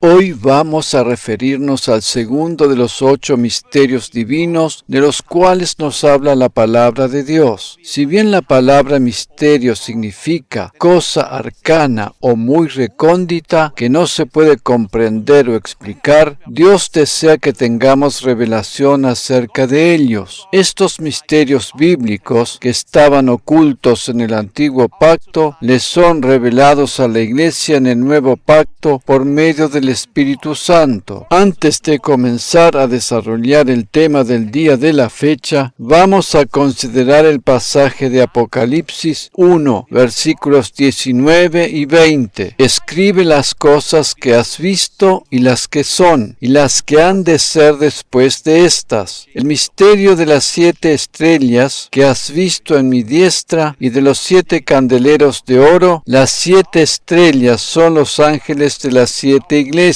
Hoy vamos a referirnos al segundo de los 8 misterios divinos de los cuales nos habla la palabra de Dios. Si bien la palabra misterio significa cosa arcana o muy recóndita que no se puede comprender o explicar, Dios desea que tengamos revelación acerca de ellos. Estos misterios bíblicos que estaban ocultos en el antiguo pacto les son revelados a la Iglesia en el nuevo pacto por medio del Espíritu Santo. Antes de comenzar a desarrollar el tema del día de la fecha, vamos a considerar el pasaje de Apocalipsis 1, versículos 19 y 20. Escribe las cosas que has visto y las que son, y las que han de ser después de estas. El misterio de las 7 estrellas que has visto en mi diestra y de los 7 candeleros de oro. Las 7 estrellas son los ángeles de las 7 iglesias,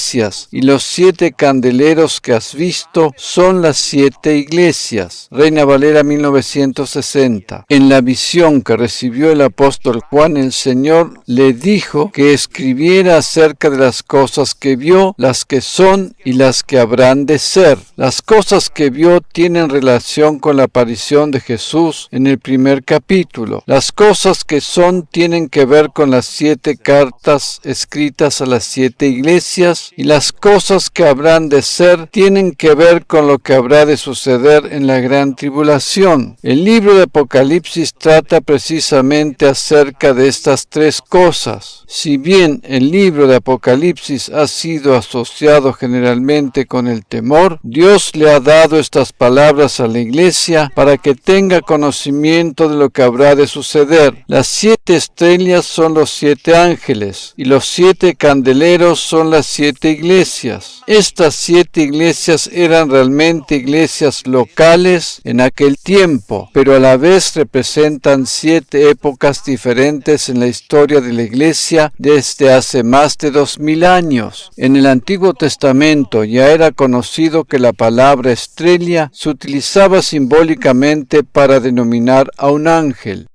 y los 7 candeleros que has visto son las 7 iglesias. Reina Valera 1960. En la visión que recibió el apóstol Juan, el Señor le dijo que escribiera acerca de las cosas que vio, las que son y las que habrán de ser. Las cosas que vio tienen relación con la aparición de Jesús en el primer capítulo. Las cosas que son tienen que ver con las 7 cartas escritas a las 7 iglesias, y las cosas que habrán de ser tienen que ver con lo que habrá de suceder en la gran tribulación. El libro de Apocalipsis trata precisamente acerca de estas 3 cosas. Si bien el libro de Apocalipsis ha sido asociado generalmente con el temor, Dios le ha dado estas palabras a la Iglesia para que tenga conocimiento de lo que habrá de suceder. Las 7 estrellas son los 7 ángeles, y los 7 candeleros son las 7 iglesias. Estas 7 iglesias eran realmente iglesias locales en aquel tiempo, pero a la vez representan 7 épocas diferentes en la historia de la Iglesia desde hace más de 2000 años. En el Antiguo Testamento ya era conocido que la palabra estrella se utilizaba simbólicamente para denominar a un ángel.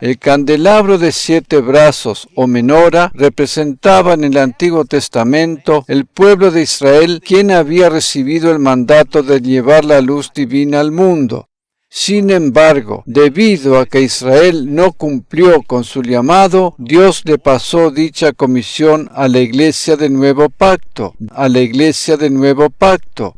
El candelabro de 7 brazos o menora representaba en el Antiguo Testamento el pueblo de Israel, quien había recibido el mandato de llevar la luz divina al mundo. Sin embargo, debido a que Israel no cumplió con su llamado, Dios le pasó dicha comisión a la Iglesia del Nuevo Pacto,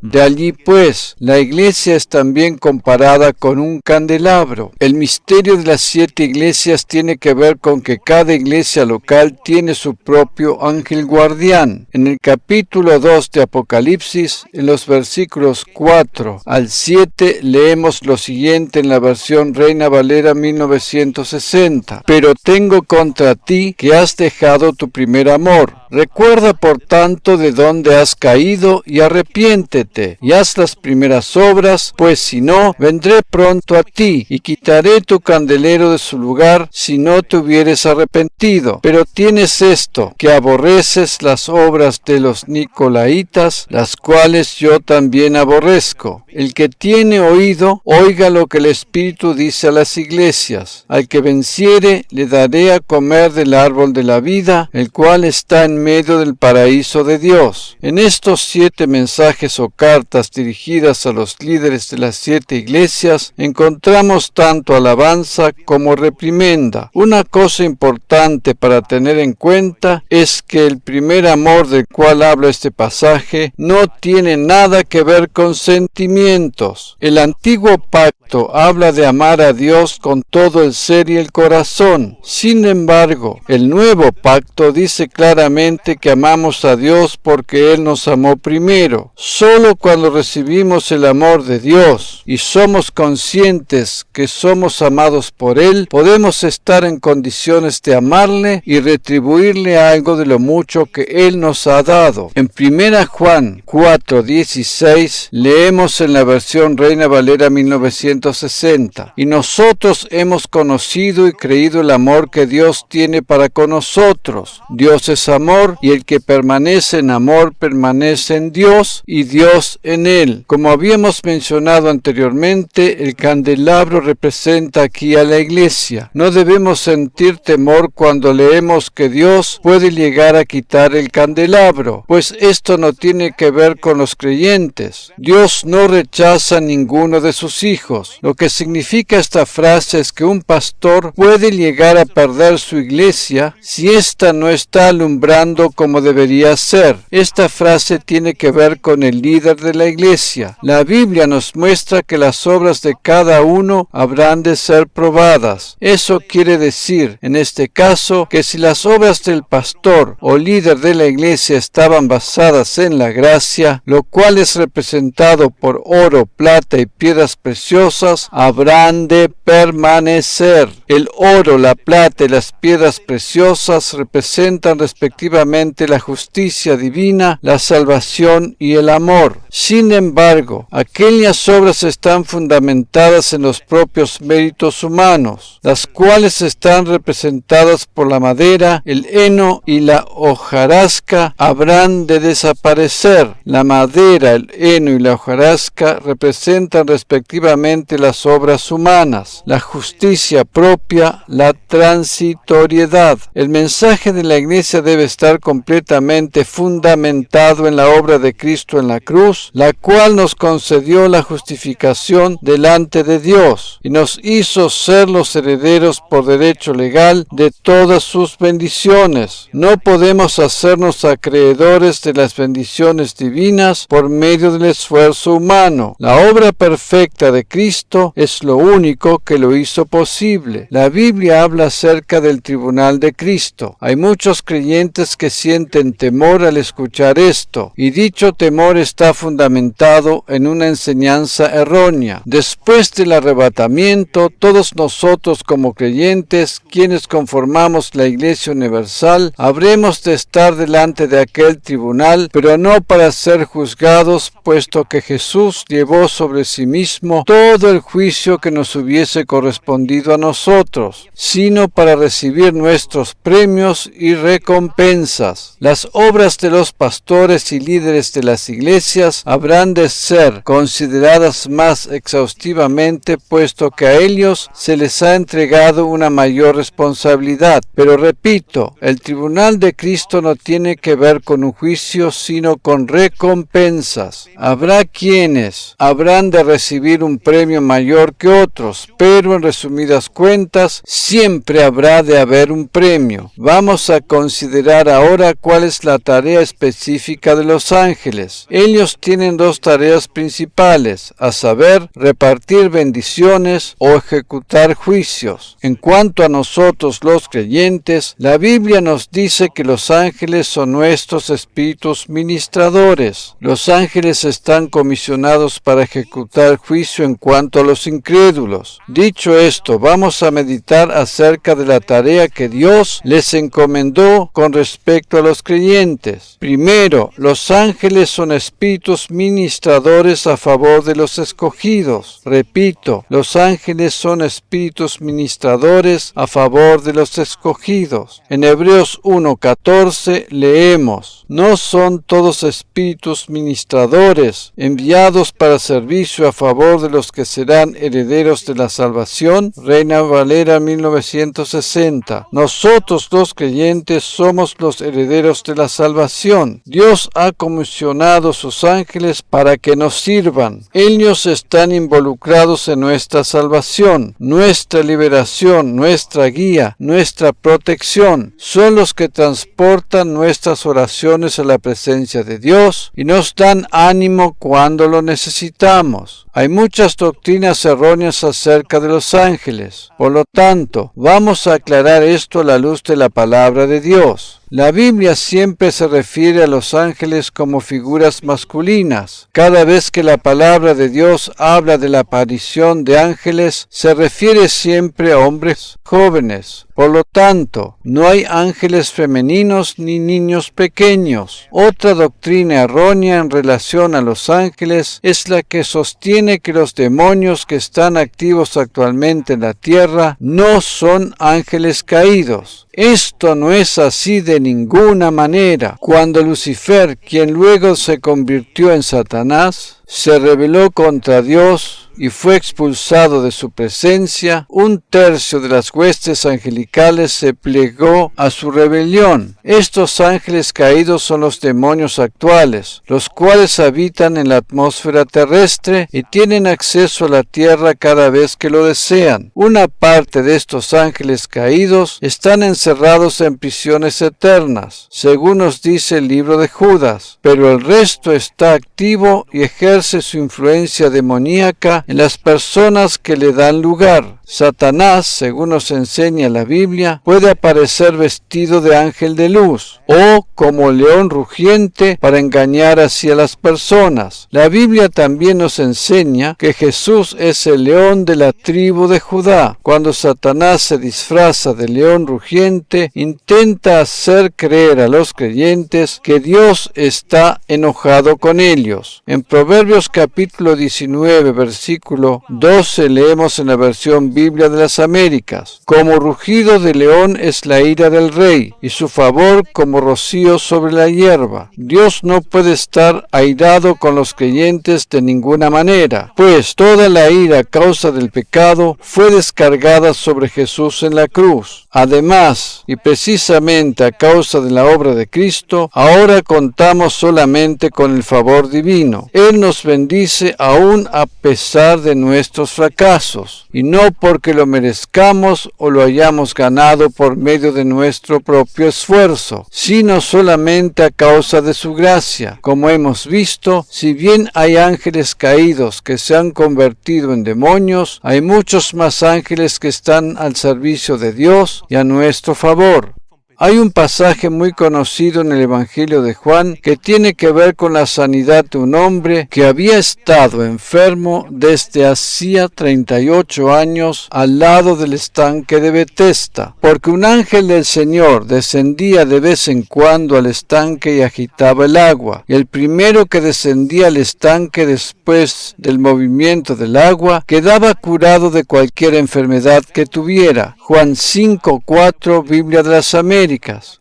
De allí pues, la Iglesia es también comparada con un candelabro. El misterio de las 7 iglesias tiene que ver con que cada iglesia local tiene su propio ángel guardián. En el capítulo 2 de Apocalipsis, en los versículos 4 al 7, leemos lo siguiente en la versión Reina Valera 1960. Pero tengo contra ti que has dejado tu primer amor. Recuerda por tanto de dónde has caído y arrepiéntete, y haz las primeras obras, pues si no, vendré pronto a ti, y quitaré tu candelero de su lugar, si no te hubieres arrepentido. Pero tienes esto, que aborreces las obras de los nicolaitas, las cuales yo también aborrezco. El que tiene oído, oiga lo que el Espíritu dice a las iglesias. Al que venciere, le daré a comer del árbol de la vida, el cual está en medio del paraíso de Dios. En estos 7 mensajes o cartas dirigidas a los líderes de las 7 iglesias, encontramos tanto alabanza como reprimenda. Una cosa importante para tener en cuenta es que el primer amor del cual habla este pasaje no tiene nada que ver con sentimientos. El antiguo pacto habla de amar a Dios con todo el ser y el corazón. Sin embargo, el nuevo pacto dice claramente que amamos a Dios porque Él nos amó primero. Solo cuando recibimos el amor de Dios y somos conscientes que somos amados por Él, podemos estar en condiciones de amarle y retribuirle algo de lo mucho que Él nos ha dado. En 1 Juan 4:16 leemos en la versión Reina Valera 1960: y nosotros hemos conocido y creído el amor que Dios tiene para con nosotros. Dios es amor, amor, y el que permanece en amor permanece en Dios y Dios en él. Como habíamos mencionado anteriormente, el candelabro representa aquí a la iglesia. No debemos sentir temor cuando leemos que Dios puede llegar a quitar el candelabro, pues esto no tiene que ver con los creyentes. Dios no rechaza a ninguno de sus hijos. Lo que significa esta frase es que un pastor puede llegar a perder su iglesia si ésta no está alumbrando como debería ser. Esta frase tiene que ver con el líder de la iglesia. La Biblia nos muestra que las obras de cada uno habrán de ser probadas. Eso quiere decir, en este caso, que si las obras del pastor o líder de la iglesia estaban basadas en la gracia, lo cual es representado por oro, plata y piedras preciosas, habrán de permanecer. El oro, la plata y las piedras preciosas representan respectivamente la justicia divina, la salvación y el amor. Sin embargo, aquellas obras están fundamentadas en los propios méritos humanos, las cuales están representadas por la madera, el heno y la hojarasca, habrán de desaparecer. La madera, el heno y la hojarasca representan respectivamente las obras humanas, la justicia propia, la transitoriedad. El mensaje de la iglesia debe estar completamente fundamentado en la obra de Cristo en la cruz, la cual nos concedió la justificación delante de Dios y nos hizo ser los herederos por derecho legal de todas sus bendiciones. No podemos hacernos acreedores de las bendiciones divinas por medio del esfuerzo humano. La obra perfecta de Cristo es lo único que lo hizo posible. La Biblia habla acerca del tribunal de Cristo. Hay muchos creyentes que sienten temor al escuchar esto, y dicho temor está fundamentado en una enseñanza errónea. Después del arrebatamiento, todos nosotros como creyentes, quienes conformamos la Iglesia Universal, habremos de estar delante de aquel tribunal, pero no para ser juzgados, puesto que Jesús llevó sobre sí mismo todo el juicio que nos hubiese correspondido a nosotros, sino para recibir nuestros premios y recompensas. Las obras de los pastores y líderes de las iglesias habrán de ser consideradas más exhaustivamente, puesto que a ellos se les ha entregado una mayor responsabilidad. Pero repito, el tribunal de Cristo no tiene que ver con un juicio, sino con recompensas. Habrá quienes habrán de recibir un premio mayor que otros, pero en resumidas cuentas, siempre habrá de haber un premio. Vamos a considerar ahora cuál es la tarea específica de los ángeles. Ellos tienen dos tareas principales, a saber, repartir bendiciones o ejecutar juicios. En cuanto a nosotros los creyentes, la Biblia nos dice que los ángeles son nuestros espíritus ministradores. Los ángeles están comisionados para ejecutar juicio en cuanto a los incrédulos. Dicho esto, vamos a meditar acerca de la tarea que Dios les encomendó con respecto a los creyentes. Primero, los ángeles son espíritus ministradores a favor de los escogidos. Repito, los ángeles son espíritus ministradores a favor de los escogidos. En Hebreos 1:14 leemos: ¿no son todos espíritus ministradores enviados para servicio a favor de los que serán herederos de la salvación? Reina Valera 1960. Nosotros los creyentes somos los herederos de la salvación. Dios ha comisionado sus ángeles para que nos sirvan. Ellos están involucrados en nuestra salvación, nuestra liberación, nuestra guía, nuestra protección. Son los que transportan nuestras oraciones a la presencia de Dios y nos dan ánimo cuando lo necesitamos. Hay muchas doctrinas erróneas acerca de los ángeles. Por lo tanto, vamos a aclarar esto a la luz de la palabra de Dios. La Biblia siempre se refiere a los ángeles como figuras masculinas. Cada vez que la palabra de Dios habla de la aparición de ángeles, se refiere siempre a hombres jóvenes. Por lo tanto, no hay ángeles femeninos ni niños pequeños. Otra doctrina errónea en relación a los ángeles es la que sostiene que los demonios que están activos actualmente en la tierra no son ángeles caídos. Esto no es así de ninguna manera. Cuando Lucifer, quien luego se convirtió en Satanás, se rebeló contra Dios y fue expulsado de su presencia, 1/3 de las huestes angelicales se plegó a su rebelión. Estos ángeles caídos son los demonios actuales, los cuales habitan en la atmósfera terrestre y tienen acceso a la tierra cada vez que lo desean. Una parte de estos ángeles caídos están encerrados en prisiones eternas, según nos dice el libro de Judas, pero el resto está activo y ejerce su influencia demoníaca en las personas que le dan lugar. Satanás, según nos enseña la Biblia, puede aparecer vestido de ángel de luz o como león rugiente para engañar así a las personas. La Biblia también nos enseña que Jesús es el león de la tribu de Judá. Cuando Satanás se disfraza de león rugiente, intenta hacer creer a los creyentes que Dios está enojado con ellos. En Proverbios capítulo 19, versículo 12 leemos en la versión Biblia de las Américas: como rugido de león es la ira del rey, y su favor como rocío sobre la hierba. Dios no puede estar airado con los creyentes de ninguna manera, pues toda la ira a causa del pecado fue descargada sobre Jesús en la cruz. Además, y precisamente a causa de la obra de Cristo, ahora contamos solamente con el favor divino. Él nos bendice aún a pesar de nuestros fracasos, y no porque lo merezcamos o lo hayamos ganado por medio de nuestro propio esfuerzo, sino solamente a causa de su gracia. Como hemos visto, si bien hay ángeles caídos que se han convertido en demonios, hay muchos más ángeles que están al servicio de Dios y a nuestro favor. Hay un pasaje muy conocido en el Evangelio de Juan que tiene que ver con la sanidad de un hombre que había estado enfermo desde hacía 38 años al lado del estanque de Betesda, porque un ángel del Señor descendía de vez en cuando al estanque y agitaba el agua, y el primero que descendía al estanque después del movimiento del agua quedaba curado de cualquier enfermedad que tuviera. Juan 5:4, Biblia de las Américas.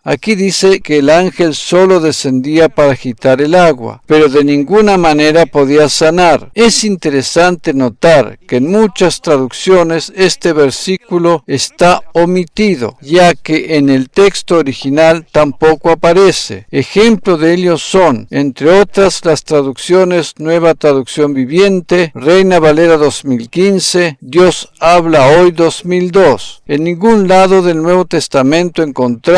Aquí dice que el ángel solo descendía para agitar el agua, pero de ninguna manera podía sanar. Es interesante notar que en muchas traducciones este versículo está omitido, ya que en el texto original tampoco aparece. Ejemplo de ellos son, entre otras, las traducciones Nueva Traducción Viviente, Reina Valera 2015, Dios habla hoy 2002. En ningún lado del Nuevo Testamento encontramos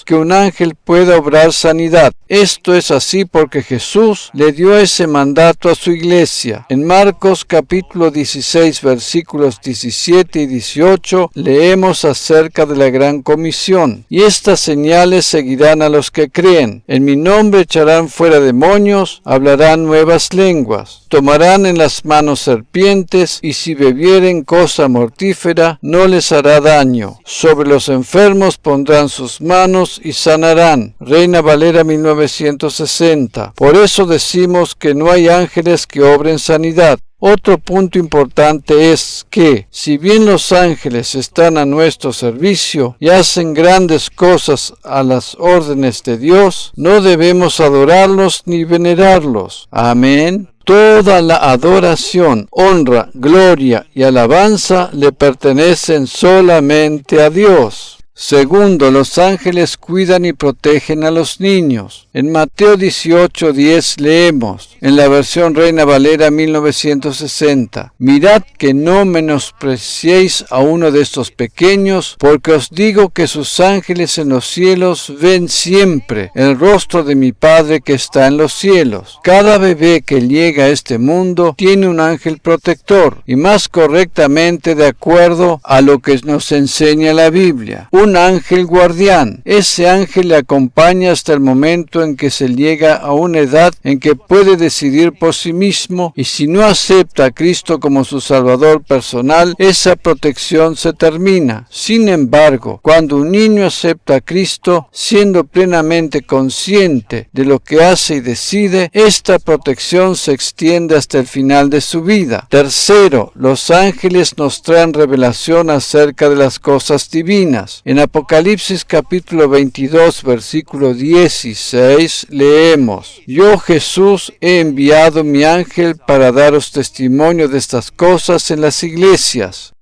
que un ángel pueda obrar sanidad. Esto es así porque Jesús le dio ese mandato a su iglesia. En Marcos capítulo 16 versículos 17 y 18 leemos acerca de la gran comisión. Y estas señales seguirán a los que creen. En mi nombre echarán fuera demonios, hablarán nuevas lenguas, tomarán en las manos serpientes, y si bebieren cosa mortífera no les hará daño. Sobre los enfermos pondrán sus manos y sanarán. Reina Valera 1960. Por eso decimos que no hay ángeles que obren sanidad. Otro punto importante es que, si bien los ángeles están a nuestro servicio y hacen grandes cosas a las órdenes de Dios, no debemos adorarlos ni venerarlos. Amén. Toda la adoración, honra, gloria y alabanza le pertenecen solamente a Dios. Segundo, los ángeles cuidan y protegen a los niños. En Mateo 18:10 leemos, en la versión Reina Valera 1960, mirad que no menospreciéis a uno de estos pequeños, porque os digo que sus ángeles en los cielos ven siempre el rostro de mi Padre que está en los cielos. Cada bebé que llega a este mundo tiene un ángel protector, y más correctamente de acuerdo a lo que nos enseña la Biblia. Un ángel guardián. Ese ángel le acompaña hasta el momento en que se llega a una edad en que puede decidir por sí mismo, y si no acepta a Cristo como su Salvador personal, esa protección se termina. Sin embargo, cuando un niño acepta a Cristo, siendo plenamente consciente de lo que hace y decide, esta protección se extiende hasta el final de su vida. Tercero, los ángeles nos traen revelación acerca de las cosas divinas. En Apocalipsis capítulo 22, versículo 16, leemos: Yo, Jesús, he enviado mi ángel para daros testimonio de estas cosas en las iglesias.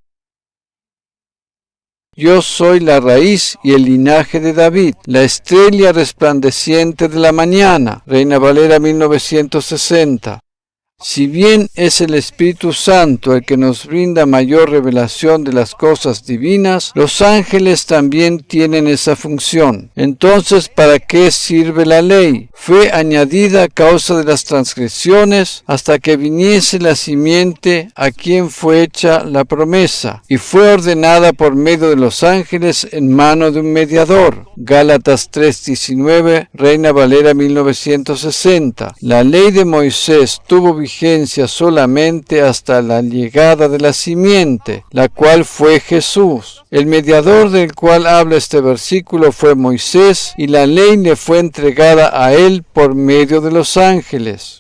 Yo soy la raíz y el linaje de David, la estrella resplandeciente de la mañana. Reina Valera 1960. Si bien es el Espíritu Santo el que nos brinda mayor revelación de las cosas divinas, los ángeles también tienen esa función. Entonces, ¿para qué sirve la ley? Fue añadida a causa de las transgresiones hasta que viniese la simiente a quien fue hecha la promesa, y fue ordenada por medio de los ángeles en mano de un mediador. Gálatas 3:19, Reina Valera 1960. La ley de Moisés tuvo vigencia solamente hasta la llegada de la simiente, la cual fue Jesús. El mediador del cual habla este versículo fue Moisés, y la ley le fue entregada a él por medio de los ángeles.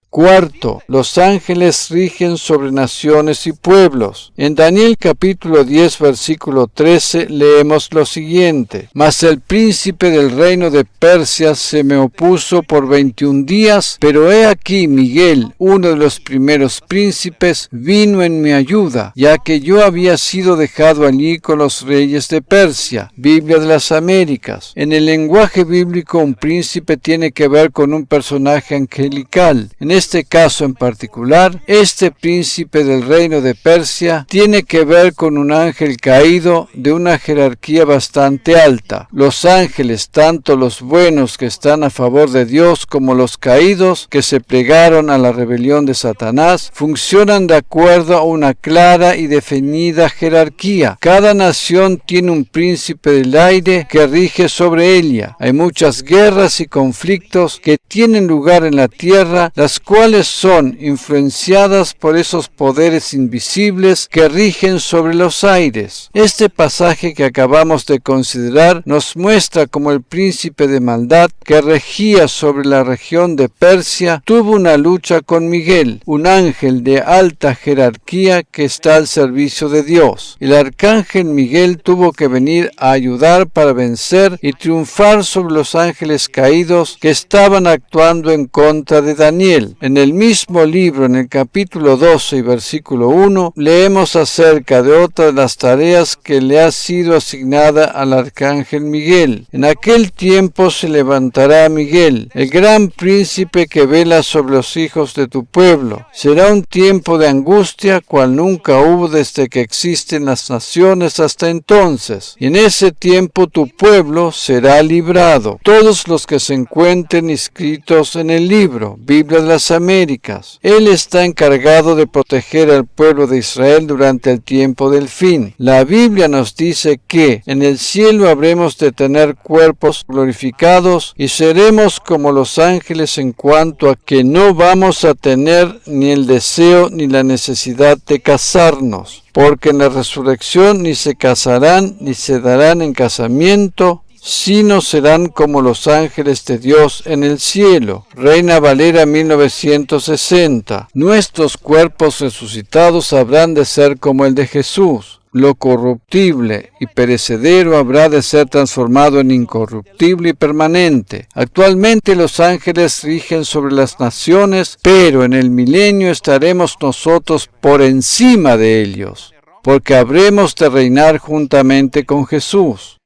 Cuarto, los ángeles rigen sobre naciones y pueblos. En Daniel capítulo 10, versículo 13, leemos lo siguiente: Mas el príncipe del reino de Persia se me opuso por 21 días, pero he aquí Miguel, uno de los primeros príncipes, vino en mi ayuda, ya que yo había sido dejado allí con los reyes de Persia. Biblia de las Américas. En el lenguaje bíblico, un príncipe tiene que ver con un personaje angelical. En este caso en particular, este príncipe del reino de Persia tiene que ver con un ángel caído de una jerarquía bastante alta. Los ángeles, tanto los buenos que están a favor de Dios como los caídos que se plegaron a la rebelión de Satanás, funcionan de acuerdo a una clara y definida jerarquía. Cada nación tiene un príncipe del aire que rige sobre ella. Hay muchas guerras y conflictos que tienen lugar en la tierra, las cuales son influenciadas por esos poderes invisibles que rigen sobre los aires. Este pasaje que acabamos de considerar nos muestra cómo el príncipe de maldad que regía sobre la región de Persia tuvo una lucha con Miguel, un ángel de alta jerarquía que está al servicio de Dios. El arcángel Miguel tuvo que venir a ayudar para vencer y triunfar sobre los ángeles caídos que estaban actuando en contra de Daniel. En el mismo libro, en el capítulo 12 y versículo 1, leemos acerca de otra de las tareas que le ha sido asignada al arcángel Miguel. En aquel tiempo se levantará Miguel, el gran príncipe que vela sobre los hijos de tu pueblo. Será un tiempo de angustia cual nunca hubo desde que existen las naciones hasta entonces. Y en ese tiempo tu pueblo será librado. Todos los que se encuentren inscritos en el libro, Biblia de las Américas. Él está encargado de proteger al pueblo de Israel durante el tiempo del fin. La Biblia nos dice que en el cielo habremos de tener cuerpos glorificados y seremos como los ángeles en cuanto a que no vamos a tener ni el deseo ni la necesidad de casarnos, porque en la resurrección ni se casarán ni se darán en casamiento, sino serán como los ángeles de Dios en el cielo. Reina Valera 1960. Nuestros cuerpos resucitados habrán de ser como el de Jesús. Lo corruptible y perecedero habrá de ser transformado en incorruptible y permanente. Actualmente los ángeles rigen sobre las naciones, pero en el milenio estaremos nosotros por encima de ellos, porque habremos de reinar juntamente con Jesús.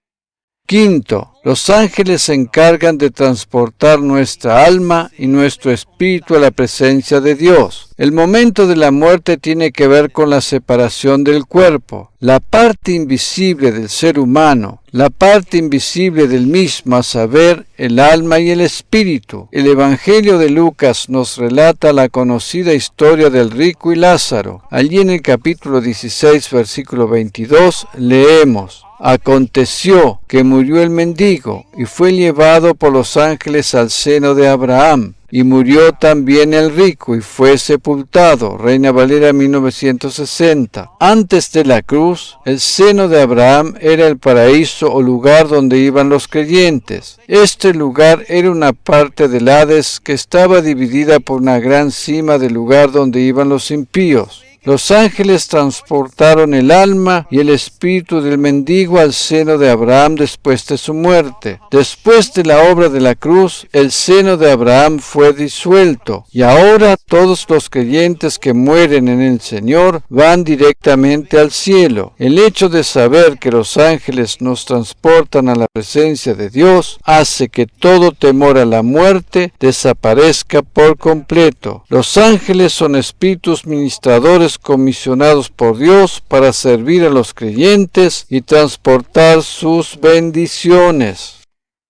Quinto, los ángeles se encargan de transportar nuestra alma y nuestro espíritu a la presencia de Dios. El momento de la muerte tiene que ver con la separación del cuerpo. La parte invisible del ser humano, la parte invisible del mismo, a saber, el alma y el espíritu. El Evangelio de Lucas nos relata la conocida historia del rico y Lázaro. Allí en el capítulo 16, versículo 22, leemos: Aconteció que murió el mendigo y fue llevado por los ángeles al seno de Abraham. Y murió también el rico y fue sepultado. Reina Valera 1960. Antes de la cruz, el seno de Abraham era el paraíso o lugar donde iban los creyentes. Este lugar era una parte del Hades que estaba dividida por una gran cima del lugar donde iban los impíos. Los ángeles transportaron el alma y el espíritu del mendigo al seno de Abraham después de su muerte. Después de la obra de la cruz, el seno de Abraham fue disuelto, y ahora todos los creyentes que mueren en el Señor van directamente al cielo. El hecho de saber que los ángeles nos transportan a la presencia de Dios hace que todo temor a la muerte desaparezca por completo. Los ángeles son espíritus ministradores comisionados por Dios para servir a los creyentes y transportar sus bendiciones.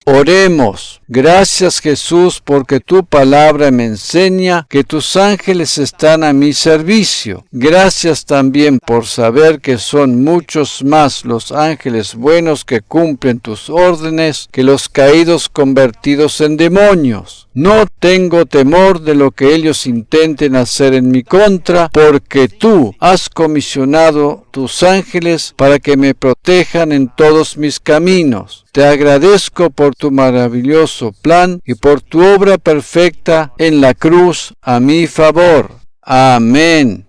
Oremos. Gracias, Jesús, porque tu palabra me enseña que tus ángeles están a mi servicio. Gracias también por saber que son muchos más los ángeles buenos que cumplen tus órdenes que los caídos convertidos en demonios. No tengo temor de lo que ellos intenten hacer en mi contra, porque tú has comisionado tus ángeles para que me protejan en todos mis caminos. Te agradezco por tu maravilloso plan y por tu obra perfecta en la cruz a mi favor. Amén.